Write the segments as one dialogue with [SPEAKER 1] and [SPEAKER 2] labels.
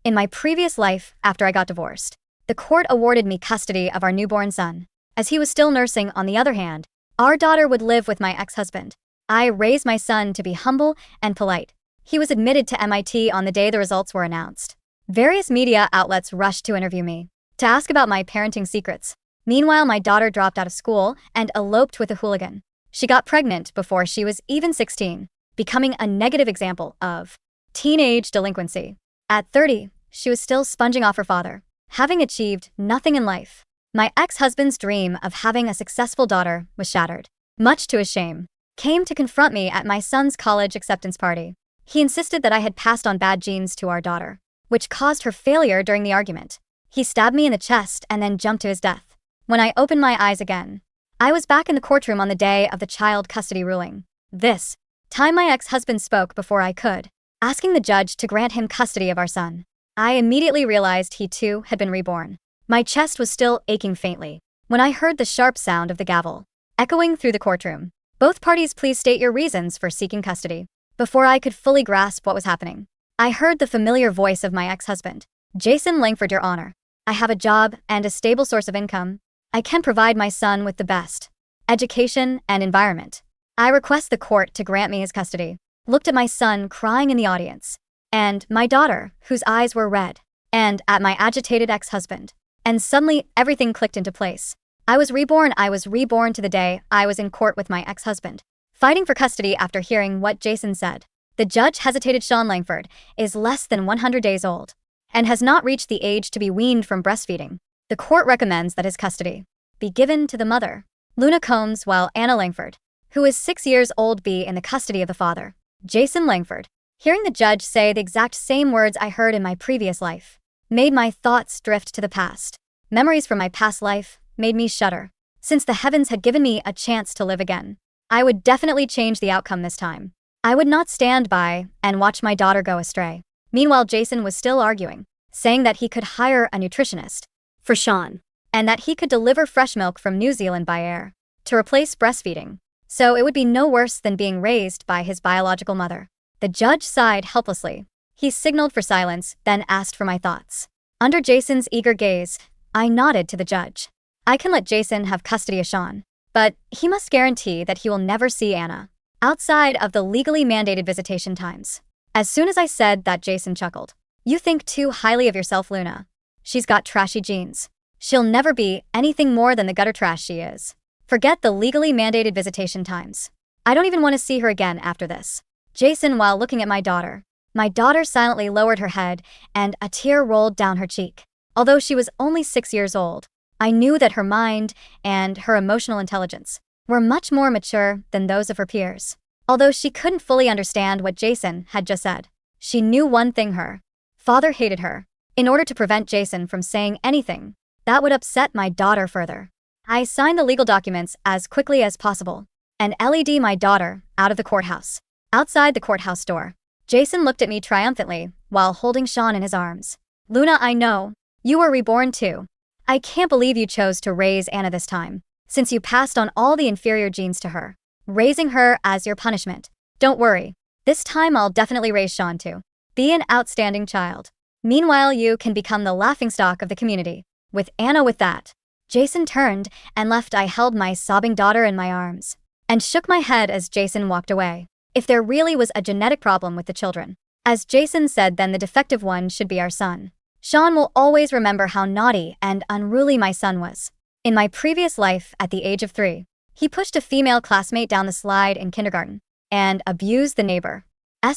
[SPEAKER 1] In my previous life, after I got divorced, the court awarded me custody of our newborn son. As he was still nursing, on the other hand, our daughter would live with my ex-husband. I raised my son to be humble and polite. He was admitted to MIT on the day the results were announced. Various media outlets rushed to interview me, to ask about my parenting secrets. Meanwhile, my daughter dropped out of school and eloped with a hooligan. She got pregnant before she was even 16, becoming a negative example of teenage delinquency. At 30, she was still sponging off her father, having achieved nothing in life. My ex-husband's dream of having a successful daughter was shattered. Much to his shame, came to confront me at my son's college acceptance party. He insisted that I had passed on bad genes to our daughter, which caused her failure during the argument. He stabbed me in the chest and then jumped to his death. When I opened my eyes again, I was back in the courtroom on the day of the child custody ruling. This time my ex-husband spoke before I could, asking the judge to grant him custody of our son. I immediately realized he too had been reborn. My chest was still aching faintly when I heard the sharp sound of the gavel, echoing through the courtroom. Both parties, please state your reasons for seeking custody. Before I could fully grasp what was happening, I heard the familiar voice of my ex-husband. Jason Langford, Your Honor. I have a job and a stable source of income. I can provide my son with the best education and environment. I request the court to grant me his custody. Looked at my son crying in the audience, and my daughter, whose eyes were red, and at my agitated ex-husband. And suddenly, everything clicked into place. I was reborn to the day I was in court with my ex-husband, fighting for custody after hearing what Jason said. The judge hesitated. Sean Langford is less than 100 days old and has not reached the age to be weaned from breastfeeding. The court recommends that his custody be given to the mother, Luna Combs, while Anna Langford, who is 6 years old, be in the custody of the father, Jason Langford. Hearing the judge say the exact same words I heard in my previous life made my thoughts drift to the past. Memories from my past life made me shudder. Since the heavens had given me a chance to live again, I would definitely change the outcome this time. I would not stand by and watch my daughter go astray. Meanwhile, Jason was still arguing, saying that he could hire a nutritionist for Sean, and that he could deliver fresh milk from New Zealand by air to replace breastfeeding, so it would be no worse than being raised by his biological mother. The judge sighed helplessly. He signaled for silence, then asked for my thoughts. Under Jason's eager gaze, I nodded to the judge. I can let Jason have custody of Sean, but he must guarantee that he will never see Anna outside of the legally mandated visitation times. As soon as I said that, Jason chuckled. You think too highly of yourself, Luna. She's got trashy genes. She'll never be anything more than the gutter trash she is. Forget the legally mandated visitation times. I don't even want to see her again after this. Jason, while looking at my daughter silently lowered her head and a tear rolled down her cheek. Although she was only 6 years old, I knew that her mind and her emotional intelligence were much more mature than those of her peers. Although she couldn't fully understand what Jason had just said, she knew one thing: her father hated her. In order to prevent Jason from saying anything that would upset my daughter further, I signed the legal documents as quickly as possible and led my daughter out of the courthouse. Outside the courthouse door, Jason looked at me triumphantly while holding Sean in his arms. Luna, I know you were reborn too. I can't believe you chose to raise Anna this time, since you passed on all the inferior genes to her, raising her as your punishment. Don't worry, this time I'll definitely raise Sean too. Be an outstanding child. Meanwhile, you can become the laughingstock of the community. With Anna. With that, Jason turned and left. I held my sobbing daughter in my arms and shook my head as Jason walked away. If there really was a genetic problem with the children, as Jason said, then the defective one should be our son. Sean will always remember how naughty and unruly my son was. In my previous life, at the age of 3, he pushed a female classmate down the slide in kindergarten and abused the neighbor's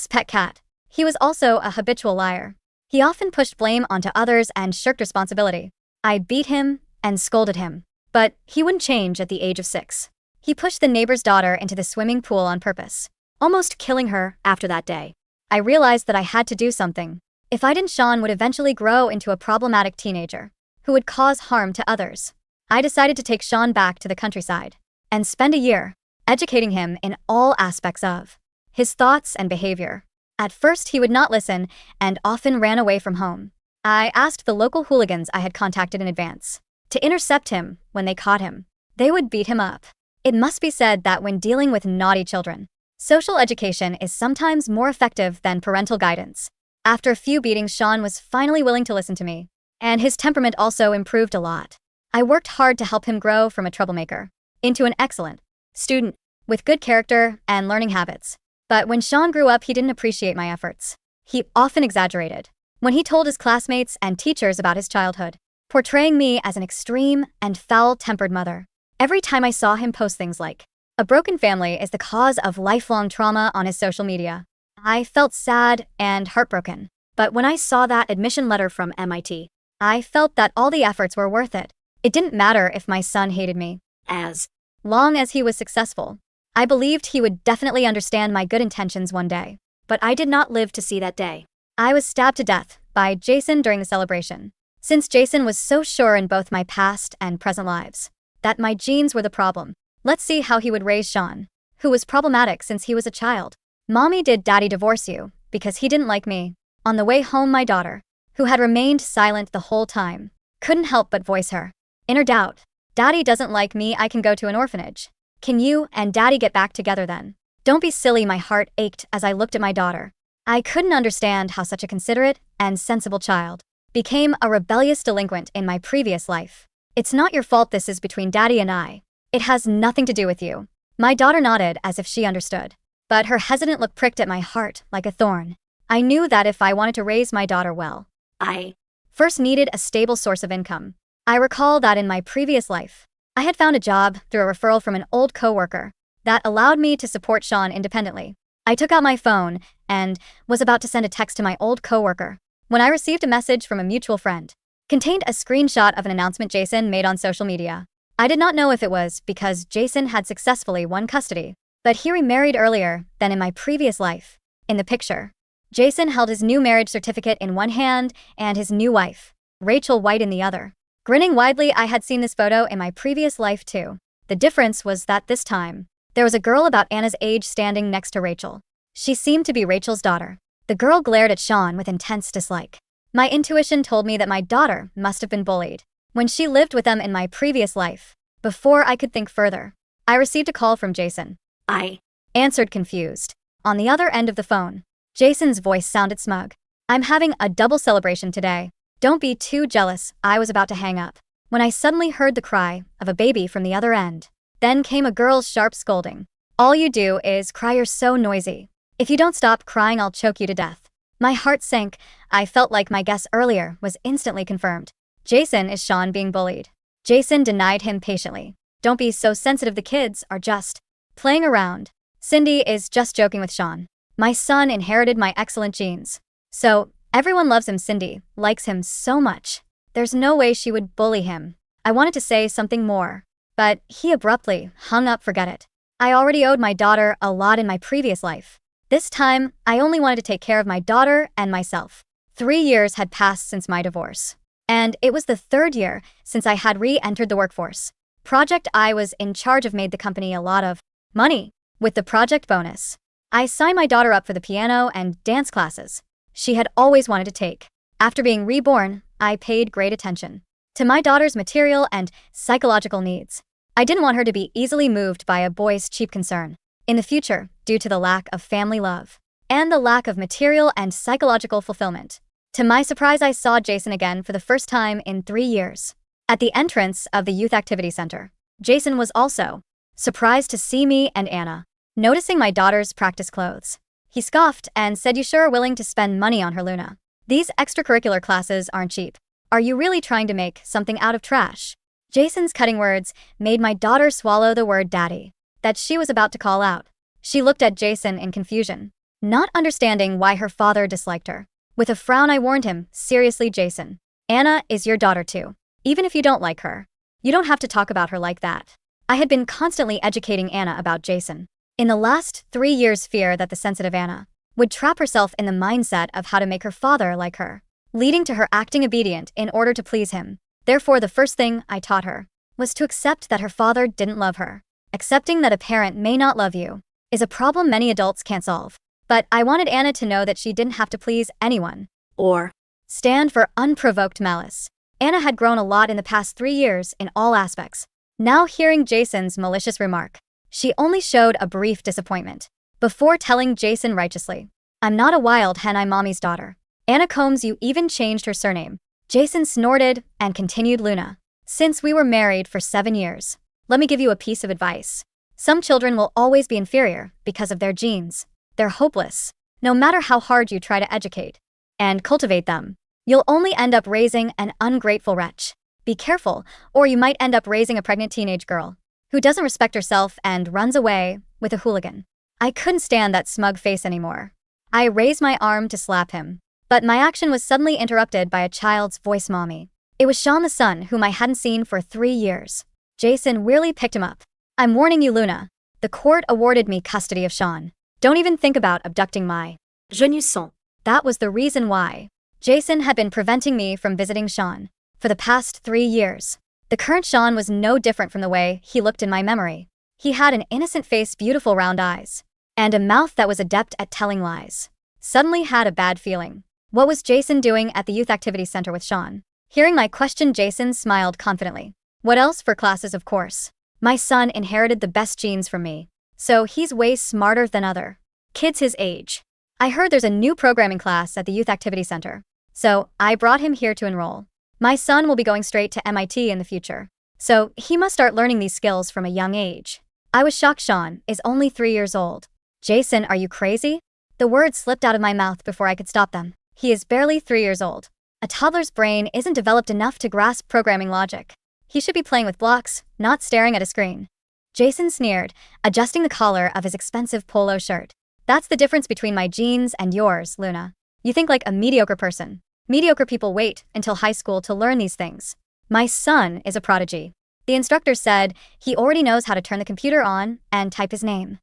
[SPEAKER 1] pet cat. He was also a habitual liar. He often pushed blame onto others and shirked responsibility. I beat him and scolded him, but he wouldn't change at the age of 6. He pushed the neighbor's daughter into the swimming pool on purpose, almost killing her. After that day, I realized that I had to do something. If I didn't, Sean would eventually grow into a problematic teenager who would cause harm to others. I decided to take Sean back to the countryside and spend a year educating him in all aspects of his thoughts and behavior. At first, he would not listen and often ran away from home. I asked the local hooligans I had contacted in advance to intercept him. When they caught him, they would beat him up. It must be said that when dealing with naughty children, social education is sometimes more effective than parental guidance. After a few beatings, Sean was finally willing to listen to me, and his temperament also improved a lot. I worked hard to help him grow from a troublemaker into an excellent student with good character and learning habits. But when Sean grew up, he didn't appreciate my efforts. He often exaggerated when he told his classmates and teachers about his childhood, portraying me as an extreme and foul-tempered mother. Every time I saw him post things like, "A broken family is the cause of lifelong trauma" on his social media, I felt sad and heartbroken. But when I saw that admission letter from MIT, I felt that all the efforts were worth it. It didn't matter if my son hated me, as long as he was successful. I believed he would definitely understand my good intentions one day. But I did not live to see that day. I was stabbed to death by Jason during the celebration. Since Jason was so sure in both my past and present lives that my genes were the problem, let's see how he would raise Sean, who was problematic since he was a child. "Mommy, did Daddy divorce you because he didn't like me?" On the way home, my daughter, who had remained silent the whole time, couldn't help but voice her inner doubt. "Daddy doesn't like me, I can go to an orphanage. Can you and Daddy get back together then?" "Don't be silly," my heart ached as I looked at my daughter. I couldn't understand how such a considerate and sensible child became a rebellious delinquent in my previous life. "It's not your fault, this is between Daddy and I. It has nothing to do with you." My daughter nodded as if she understood, but her hesitant look pricked at my heart like a thorn. I knew that if I wanted to raise my daughter well, I first needed a stable source of income. I recall that in my previous life, I had found a job through a referral from an old coworker that allowed me to support Sean independently. I took out my phone and was about to send a text to my old coworker when I received a message from a mutual friend. Contained a screenshot of an announcement Jason made on social media. I did not know if it was because Jason had successfully won custody, but he remarried earlier than in my previous life. In the picture, Jason held his new marriage certificate in one hand and his new wife, Rachel White, in the other. Grinning widely, I had seen this photo in my previous life too. The difference was that this time, there was a girl about Anna's age standing next to Rachel. She seemed to be Rachel's daughter. The girl glared at Sean with intense dislike. My intuition told me that my daughter must have been bullied when she lived with them in my previous life. Before I could think further, I received a call from Jason. I answered, confused. On the other end of the phone, Jason's voice sounded smug. "I'm having a double celebration today. Don't be too jealous." I was about to hang up when I suddenly heard the cry of a baby from the other end. Then came a girl's sharp scolding. "All you do is cry, you're so noisy. If you don't stop crying, I'll choke you to death." My heart sank. I felt like my guess earlier was instantly confirmed. Jason is Sean being bullied. Jason denied him patiently. "Don't be so sensitive, the kids are just playing around. Cindy is just joking with Sean. My son inherited my excellent genes. So everyone loves him. Cindy likes him so much. There's no way she would bully him." I wanted to say something more, but he abruptly hung up. "Forget it. I already owed my daughter a lot in my previous life. This time, I only wanted to take care of my daughter and myself." 3 years had passed since my divorce, and it was the 3rd year since I had re-entered the workforce. Project I was in charge of made the company a lot of money. With the project bonus, I signed my daughter up for the piano and dance classes she had always wanted to take. After being reborn, I paid great attention to my daughter's material and psychological needs. I didn't want her to be easily moved by a boy's cheap concern. In the future, due to the lack of family love and the lack of material and psychological fulfillment. To my surprise, I saw Jason again for the first time in 3 years. At the entrance of the youth activity center, Jason was also surprised to see me and Anna. Noticing my daughter's practice clothes, he scoffed and said, "You sure are willing to spend money on her, Luna. These extracurricular classes aren't cheap. Are you really trying to make something out of trash?" Jason's cutting words made my daughter swallow the word daddy that she was about to call out. She looked at Jason in confusion, not understanding why her father disliked her. With a frown, I warned him, "Seriously, Jason, Anna is your daughter too. Even if you don't like her, you don't have to talk about her like that." I had been constantly educating Anna about Jason. In the last 3 years, fear that the sensitive Anna would trap herself in the mindset of how to make her father like her, leading to her acting obedient in order to please him. Therefore, the first thing I taught her was to accept that her father didn't love her. Accepting that a parent may not love you is a problem many adults can't solve. But I wanted Anna to know that she didn't have to please anyone or stand for unprovoked malice. Anna had grown a lot in the past 3 years in all aspects. Now, hearing Jason's malicious remark, she only showed a brief disappointment before telling Jason righteously, "I'm not a wild hen, I'm mommy's daughter. Anna Combs, you even changed her surname. Jason snorted and continued, Luna. Since we were married for 7 years, let me give you a piece of advice. Some children will always be inferior because of their genes. They're hopeless, no matter how hard you try to educate and cultivate them. You'll only end up raising an ungrateful wretch. Be careful, or you might end up raising a pregnant teenage girl who doesn't respect herself and runs away with a hooligan. I couldn't stand that smug face anymore. I raised my arm to slap him, but my action was suddenly interrupted by a child's voice. Mommy. It was Sean, the son whom I hadn't seen for 3 years. Jason wearily picked him up. I'm warning you, Luna. The court awarded me custody of Sean. Don't even think about abducting my jeune sang. That was the reason why Jason had been preventing me from visiting Sean for the past 3 years. The current Sean was no different from the way he looked in my memory. He had an innocent face, beautiful round eyes, and a mouth that was adept at telling lies. Suddenly had a bad feeling. What was Jason doing at the youth activity center with Sean? Hearing my question, Jason smiled confidently. What else? For classes, of course. My son inherited the best genes from me, so he's way smarter than other kids his age. I heard there's a new programming class at the youth activity center, so I brought him here to enroll. My son will be going straight to MIT in the future, so he must start learning these skills from a young age. I was shocked. Sean is only 3 years old. Jason, are you crazy? The words slipped out of my mouth before I could stop them. He is barely 3 years old. A toddler's brain isn't developed enough to grasp programming logic. He should be playing with blocks, not staring at a screen. Jason sneered, adjusting the collar of his expensive polo shirt. That's the difference between my genes and yours, Luna. You think like a mediocre person. Mediocre people wait until high school to learn these things. My son is a prodigy. The instructor said he already knows how to turn the computer on and type his name.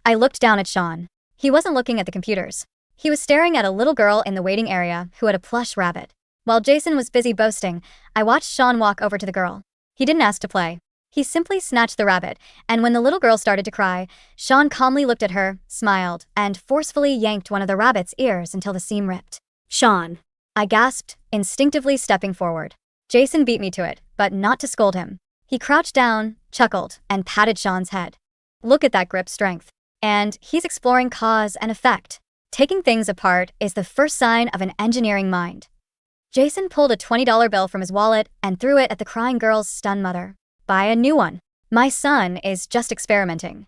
[SPEAKER 1] I looked down at Sean. He wasn't looking at the computers. He was staring at a little girl in the waiting area who had a plush rabbit. While Jason was busy boasting, I watched Sean walk over to the girl. He didn't ask to play. He simply snatched the rabbit, and when the little girl started to cry, Sean calmly looked at her, smiled, and forcefully yanked one of the rabbit's ears until the seam ripped. Sean. I gasped, instinctively stepping forward. Jason beat me to it, but not to scold him. He crouched down, chuckled, and patted Sean's head. Look at that grip strength. And he's exploring cause and effect. Taking things apart is the first sign of an engineering mind. Jason pulled a $20 bill from his wallet and threw it at the crying girl's stunned mother. Buy a new one. My son is just experimenting.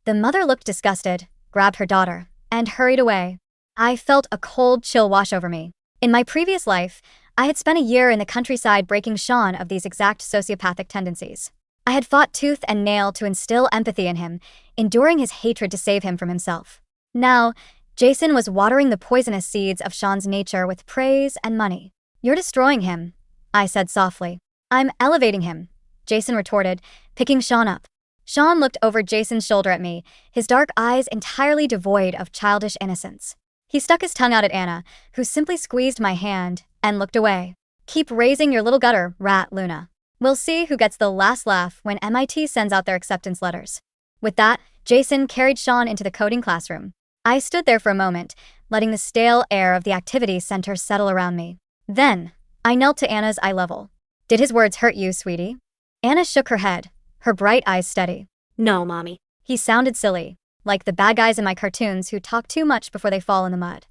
[SPEAKER 1] The mother looked disgusted, grabbed her daughter, and hurried away. I felt a cold chill wash over me. In my previous life, I had spent a year in the countryside breaking Sean of these exact sociopathic tendencies. I had fought tooth and nail to instill empathy in him, enduring his hatred to save him from himself. Now, Jason was watering the poisonous seeds of Sean's nature with praise and money. You're destroying him, I said softly. I'm elevating him, Jason retorted, picking Sean up. Sean looked over Jason's shoulder at me, his dark eyes entirely devoid of childish innocence. He stuck his tongue out at Anna, who simply squeezed my hand and looked away. Keep raising your little gutter, rat, Luna. We'll see who gets the last laugh when MIT sends out their acceptance letters. With that, Jason carried Sean into the coding classroom. I stood there for a moment, letting the stale air of the activity center settle around me. Then, I knelt to Anna's eye level. Did his words hurt you, sweetie? Anna shook her head, her bright eyes steady. No, Mommy. He sounded silly, like the bad guys in my cartoons who talk too much before they fall in the mud.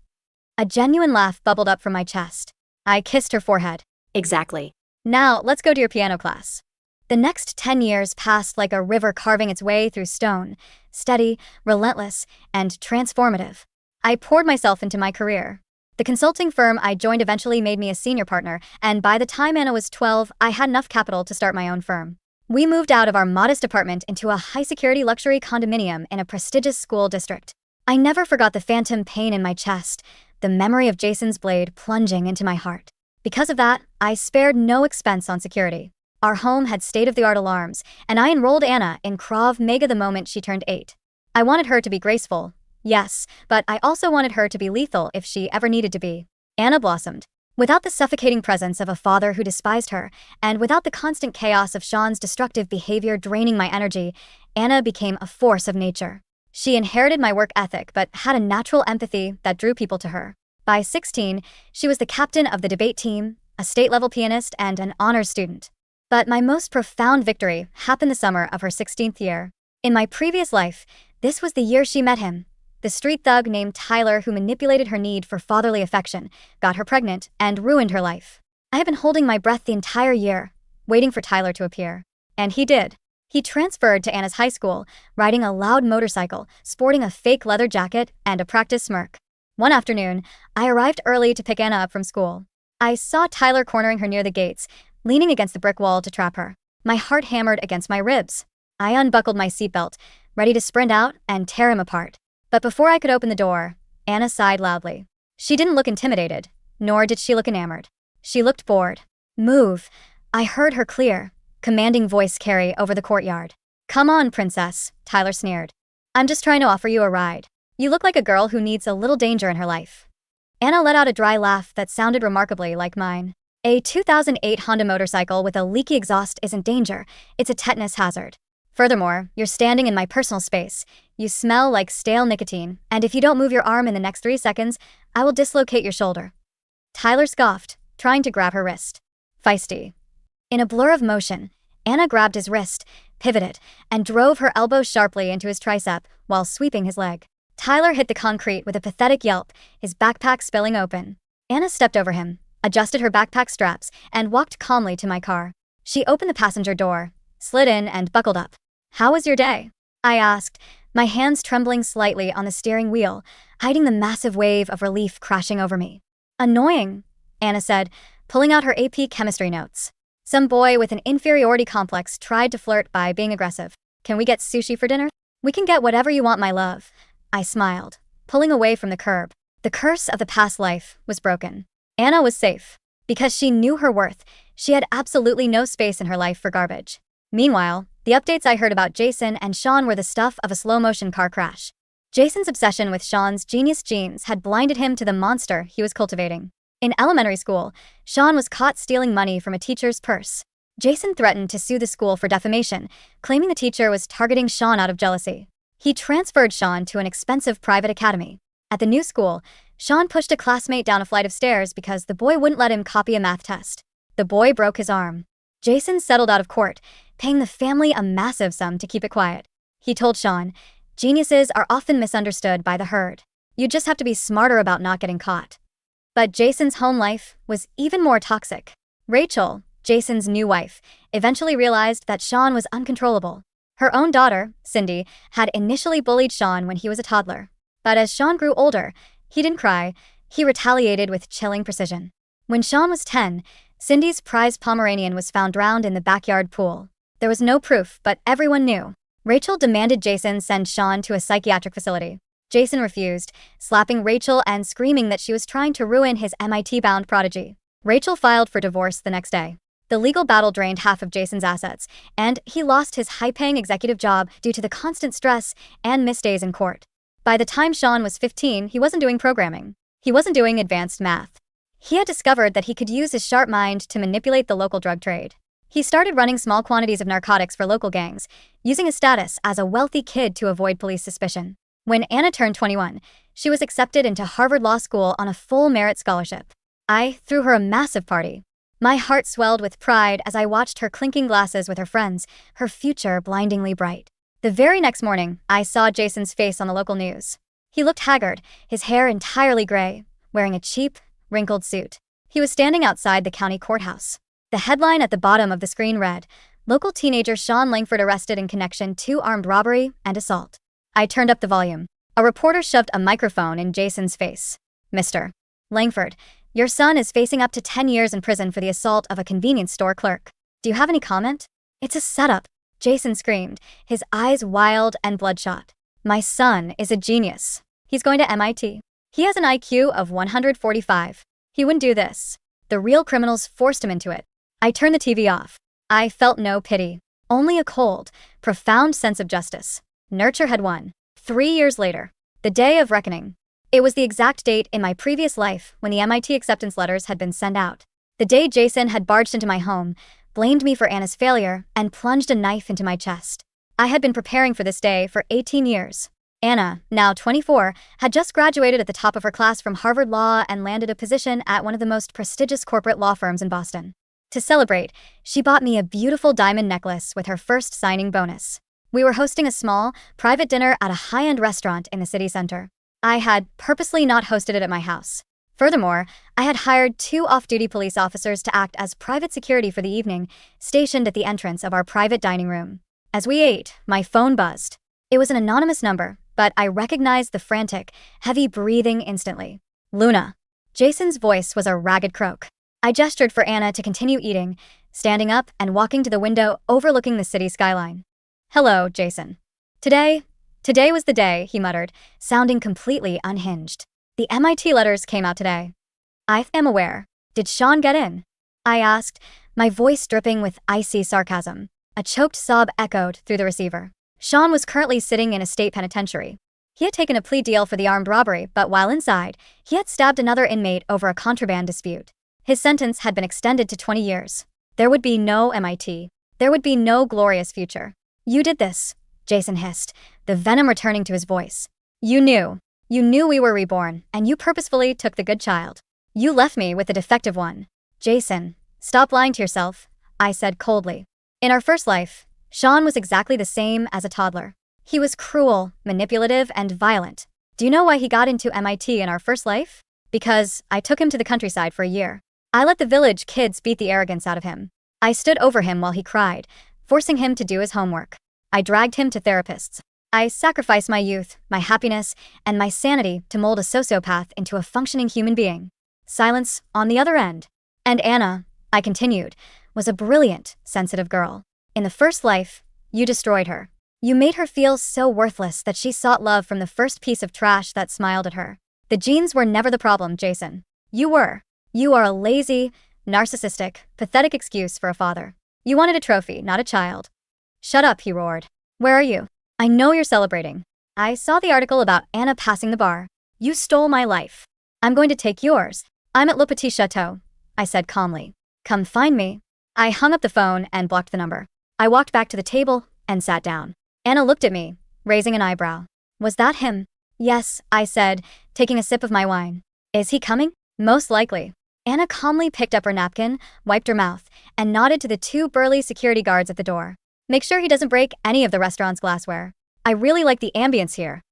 [SPEAKER 1] A genuine laugh bubbled up from my chest. I kissed her forehead. Exactly. Now, let's go to your piano class. The next 10 years passed like a river carving its way through stone, steady, relentless, and transformative. I poured myself into my career. The consulting firm I joined eventually made me a senior partner, and by the time Anna was 12, I had enough capital to start my own firm. We moved out of our modest apartment into a high-security luxury condominium in a prestigious school district. I never forgot the phantom pain in my chest, the memory of Jason's blade plunging into my heart. Because of that, I spared no expense on security. Our home had state-of-the-art alarms, and I enrolled Anna in Krav Maga the moment she turned 8. I wanted her to be graceful, yes, but I also wanted her to be lethal if she ever needed to be. Anna blossomed. Without the suffocating presence of a father who despised her, and without the constant chaos of Sean's destructive behavior draining my energy, Anna became a force of nature. She inherited my work ethic but had a natural empathy that drew people to her. By 16, she was the captain of the debate team, a state-level pianist, and an honors student. But my most profound victory happened the summer of her 16th year. In my previous life, this was the year she met him, The street thug named Tyler who manipulated her need for fatherly affection, got her pregnant, and ruined her life. I have been holding my breath the entire year, waiting for Tyler to appear. And he did. He transferred to Anna's high school, riding a loud motorcycle, sporting a fake leather jacket and a practice smirk. One afternoon, I arrived early to pick Anna up from school. I saw Tyler cornering her near the gates, leaning against the brick wall to trap her. My heart hammered against my ribs. I unbuckled my seatbelt, ready to sprint out and tear him apart. But before I could open the door, Anna sighed loudly. She didn't look intimidated, nor did she look enamored. She looked bored. "Move," I heard her clear, commanding voice carry over the courtyard. "Come on, princess," Tyler sneered. "I'm just trying to offer you a ride. You look like a girl who needs a little danger in her life." Anna let out a dry laugh that sounded remarkably like mine. A 2008 Honda motorcycle with a leaky exhaust isn't danger, it's a tetanus hazard. Furthermore, you're standing in my personal space. You smell like stale nicotine, and if you don't move your arm in the next 3 seconds, I will dislocate your shoulder. Tyler scoffed, trying to grab her wrist. Feisty. In a blur of motion, Anna grabbed his wrist, pivoted, and drove her elbow sharply into his tricep while sweeping his leg. Tyler hit the concrete with a pathetic yelp, his backpack spilling open. Anna stepped over him, adjusted her backpack straps, and walked calmly to my car. She opened the passenger door, slid in, and buckled up. "How was your day?" I asked, my hands trembling slightly on the steering wheel, hiding the massive wave of relief crashing over me. "Annoying," Anna said, pulling out her AP chemistry notes. "Some boy with an inferiority complex tried to flirt by being aggressive. Can we get sushi for dinner?" "We can get whatever you want, my love," I smiled, pulling away from the curb. The curse of the past life was broken. Anna was safe. Because she knew her worth, she had absolutely no space in her life for garbage. Meanwhile, the updates I heard about Jason and Sean were the stuff of a slow-motion car crash. Jason's obsession with Sean's genius genes had blinded him to the monster he was cultivating. In elementary school, Sean was caught stealing money from a teacher's purse. Jason threatened to sue the school for defamation, claiming the teacher was targeting Sean out of jealousy. He transferred Sean to an expensive private academy. At the new school, Sean pushed a classmate down a flight of stairs because the boy wouldn't let him copy a math test. The boy broke his arm. Jason settled out of court, paying the family a massive sum to keep it quiet. He told Sean, "Geniuses are often misunderstood by the herd. You just have to be smarter about not getting caught." But Jason's home life was even more toxic. Rachel, Jason's new wife, eventually realized that Sean was uncontrollable. Her own daughter, Cindy, had initially bullied Sean when he was a toddler. But as Sean grew older, he didn't cry. He retaliated with chilling precision. When Sean was 10, Cindy's prized Pomeranian was found drowned in the backyard pool. There was no proof, but everyone knew. Rachel demanded Jason send Sean to a psychiatric facility. Jason refused, slapping Rachel and screaming that she was trying to ruin his MIT-bound prodigy. Rachel filed for divorce the next day. The legal battle drained half of Jason's assets, and he lost his high-paying executive job due to the constant stress and missed days in court. By the time Sean was 15, he wasn't doing programming. He wasn't doing advanced math. He had discovered that he could use his sharp mind to manipulate the local drug trade. He started running small quantities of narcotics for local gangs, using his status as a wealthy kid to avoid police suspicion. When Anna turned 21, she was accepted into Harvard Law School on a full merit scholarship. I threw her a massive party. My heart swelled with pride as I watched her clinking glasses with her friends, her future blindingly bright. The very next morning, I saw Jason's face on the local news. He looked haggard, his hair entirely gray, wearing a cheap, wrinkled suit. He was standing outside the county courthouse. The headline at the bottom of the screen read, "Local teenager Sean Langford arrested in connection to armed robbery and assault." I turned up the volume. A reporter shoved a microphone in Jason's face. "Mr. Langford, your son is facing up to 10 years in prison for the assault of a convenience store clerk. Do you have any comment?" "It's a setup," Jason screamed, his eyes wild and bloodshot. "My son is a genius. He's going to MIT. He has an IQ of 145. He wouldn't do this. The real criminals forced him into it." I turned the TV off. I felt no pity, only a cold, profound sense of justice. Nurture had won. 3 years later, the day of reckoning. It was the exact date in my previous life when the MIT acceptance letters had been sent out. The day Jason had barged into my home, blamed me for Anna's failure, and plunged a knife into my chest. I had been preparing for this day for 18 years. Anna, now 24, had just graduated at the top of her class from Harvard Law and landed a position at one of the most prestigious corporate law firms in Boston. To celebrate, she bought me a beautiful diamond necklace with her first signing bonus. We were hosting a small, private dinner at a high-end restaurant in the city center. I had purposely not hosted it at my house. Furthermore, I had hired 2 off-duty police officers to act as private security for the evening, stationed at the entrance of our private dining room. As we ate, my phone buzzed. It was an anonymous number, but I recognized the frantic, heavy breathing instantly. Luna. Jason's voice was a ragged croak. I gestured for Anna to continue eating, standing up and walking to the window overlooking the city skyline. Hello, Jason. Today was the day, he muttered, sounding completely unhinged. The MIT letters came out today. I am aware. Did Sean get in? I asked, my voice dripping with icy sarcasm. A choked sob echoed through the receiver. Sean was currently sitting in a state penitentiary. He had taken a plea deal for the armed robbery, but while inside, he had stabbed another inmate over a contraband dispute. His sentence had been extended to 20 years. There would be no MIT. There would be no glorious future. You did this, Jason hissed, the venom returning to his voice. You knew we were reborn, and you purposefully took the good child. You left me with the defective one. Jason, stop lying to yourself, I said coldly. In our first life, Sean was exactly the same as a toddler. He was cruel, manipulative, and violent. Do you know why he got into MIT in our first life? Because I took him to the countryside for a year. I let the village kids beat the arrogance out of him. I stood over him while he cried, forcing him to do his homework. I dragged him to therapists. I sacrificed my youth, my happiness, and my sanity to mold a sociopath into a functioning human being. Silence on the other end. And Anna, I continued, was a brilliant, sensitive girl. In the first life, you destroyed her. You made her feel so worthless that she sought love from the first piece of trash that smiled at her. The genes were never the problem, Jason. You were. You are a lazy, narcissistic, pathetic excuse for a father. You wanted a trophy, not a child. Shut up, he roared. Where are you? I know you're celebrating. I saw the article about Anna passing the bar. You stole my life. I'm going to take yours. I'm at Le Petit Chateau, I said calmly. Come find me. I hung up the phone and blocked the number. I walked back to the table and sat down. Anna looked at me, raising an eyebrow. Was that him? Yes, I said, taking a sip of my wine. Is he coming? Most likely. Anna calmly picked up her napkin, wiped her mouth, and nodded to the 2 burly security guards at the door. Make sure he doesn't break any of the restaurant's glassware. I really like the ambience here.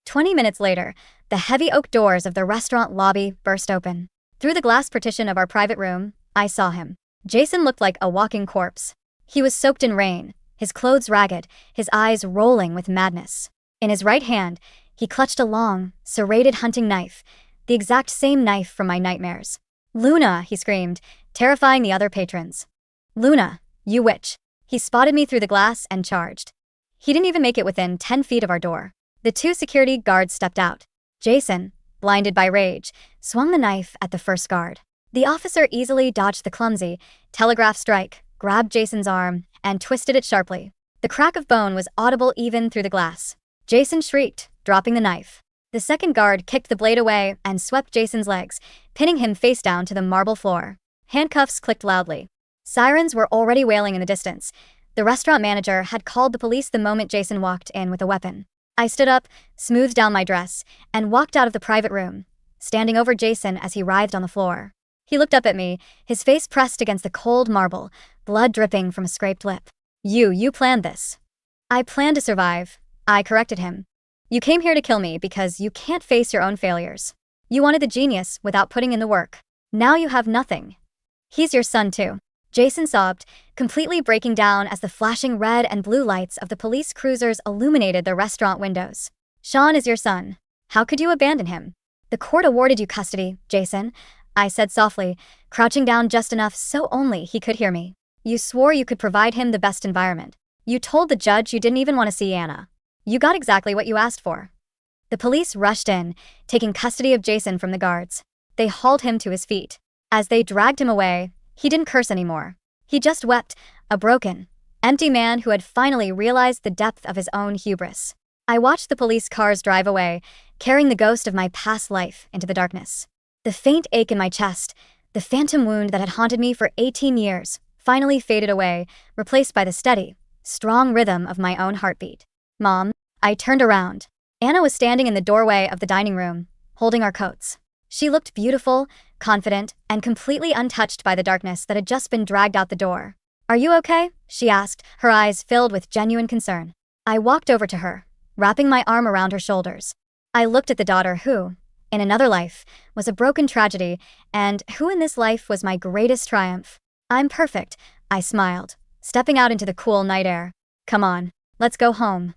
[SPEAKER 1] 20 minutes later, the heavy oak doors of the restaurant lobby burst open. Through the glass partition of our private room, I saw him. Jason looked like a walking corpse. He was soaked in rain, his clothes ragged, his eyes rolling with madness. In his right hand, he clutched a long, serrated hunting knife, the exact same knife from my nightmares. Luna, he screamed, terrifying the other patrons. Luna, you witch. He spotted me through the glass and charged. He didn't even make it within 10 feet of our door. The 2 security guards stepped out. Jason, blinded by rage, swung the knife at the first guard. The officer easily dodged the clumsy, telegraph strike, grabbed Jason's arm, and twisted it sharply. The crack of bone was audible even through the glass. Jason shrieked, dropping the knife. The second guard kicked the blade away and swept Jason's legs, pinning him face down to the marble floor. Handcuffs clicked loudly. Sirens were already wailing in the distance. The restaurant manager had called the police the moment Jason walked in with a weapon. I stood up, smoothed down my dress, and walked out of the private room, standing over Jason as he writhed on the floor. He looked up at me, his face pressed against the cold marble, blood dripping from a scraped lip. You planned this. I planned to survive, I corrected him. You came here to kill me because you can't face your own failures. You wanted the genius without putting in the work. Now you have nothing. He's your son too. Jason sobbed, completely breaking down as the flashing red and blue lights of the police cruisers illuminated the restaurant windows. Sean is your son. How could you abandon him? The court awarded you custody, Jason, I said softly, crouching down just enough so only he could hear me. You swore you could provide him the best environment. You told the judge you didn't even want to see Anna. You got exactly what you asked for. The police rushed in, taking custody of Jason from the guards. They hauled him to his feet. As they dragged him away, he didn't curse anymore. He just wept, a broken, empty man who had finally realized the depth of his own hubris. I watched the police cars drive away, carrying the ghost of my past life into the darkness. The faint ache in my chest, the phantom wound that had haunted me for 18 years, finally faded away, replaced by the steady, strong rhythm of my own heartbeat. Mom, I turned around. Anna was standing in the doorway of the dining room, holding our coats. She looked beautiful, confident, and completely untouched by the darkness that had just been dragged out the door. Are you okay? She asked, her eyes filled with genuine concern. I walked over to her, wrapping my arm around her shoulders. I looked at the daughter who, in another life, was a broken tragedy, and who in this life was my greatest triumph. I'm perfect, I smiled, stepping out into the cool night air. Come on, let's go home.